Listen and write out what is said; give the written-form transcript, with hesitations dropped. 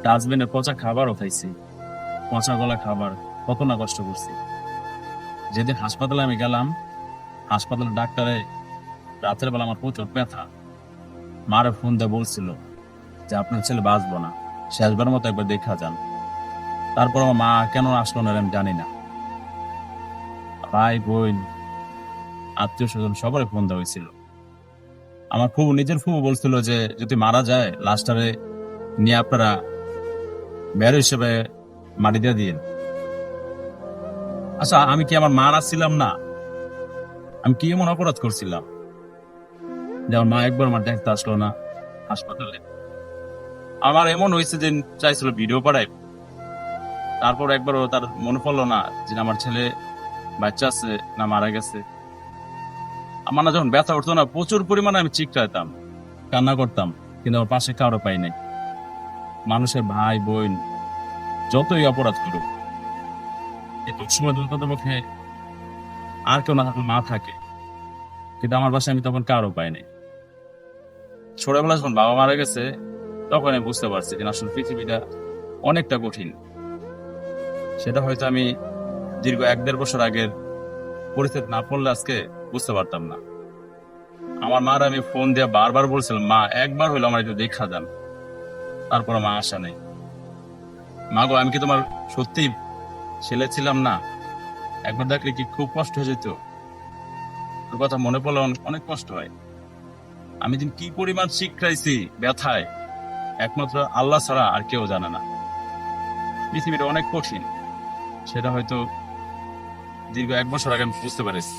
ডাস্টবিনে পচা খাবারও খাইছি, পচা গলা খাবার, কত না কষ্ট করছি। যেদিন হাসপাতালে আমি গেলাম, হাসপাতালের ডাক্তারে রাতের বেলা আমার প্রচুর ব্যথা, মারে ফোন দিয়ে বলছিল যে আপনার ছেলে বাঁচবো না, শেষবার মতো একবার দেখা যান। তারপর আমার মা কেন আসলো না আমি জানি না। ভাই বোন আত্মীয় স্বজন সবারই ফোন দেওয়া হয়েছিল। আমার ফুবু, নিজের ফুবু বলছিল যে যদি মারা যায় লাশটারে নিয়ে আপনারা বের হিসেবে মাটি দিয়ে দিন। আচ্ছা, আমি কি আমার মা ছিলাম না? আমি কি এমন অপরাধ করছিলাম যে আমার মা একবার আমার দেখতে আসলো না হাসপাতালে? আমার এমন হয়েছে যে চাইছিল ভিডিও পাঠাই, তারপর একবারও তার মনে পড়লো না যে আমার ছেলে বাচ্চা আছে না মারা গেছে। আমার না যখন ব্যথা উঠতো না, প্রচুর পরিমাণে আমি চিৎকারতাম, কান্না করতাম, কিন্তু আমার পাশে কারো পাই নাই। মানুষের ভাই বোন যতই অপরাধ করুক, এই সময় তাদের পক্ষে আর কেউ না থাকলে মা থাকে, কিন্তু আমার বাসায় আমি তখন কারো পাই নাই। ছোটবেলা যখন বাবা মারা গেছে, তখন আমি বুঝতে পারছি যে আসলে পৃথিবীটা অনেকটা কঠিন। সেটা হয়তো আমি দীর্ঘ 1-1.5 বছর আগের পরিস্থিতি না পড়লে আজকে বুঝতে পারতাম না। আমার মার আমি ফোন দিয়ে বারবার বলছিলাম, মা একবার হইলো আমার একটু দেখা যান। তারপর মা আসা নেই। মা গো, আমি কি তোমার সত্যি ছেলে ছিলাম না? একবার দেখলে কি খুব কষ্ট হয়ে যেত? তোর কথা মনে পড়লে অনেক কষ্ট হয়। আমি দিন কি পরিমাণ শিক্ষাইছি ব্যথায়, একমাত্র আল্লাহ ছাড়া আর কেউ জানে না। পৃথিবীটা অনেক কঠিন, সেটা হয়তো দীর্ঘ 1 বছর আগে আমি বুঝতে পারিছি।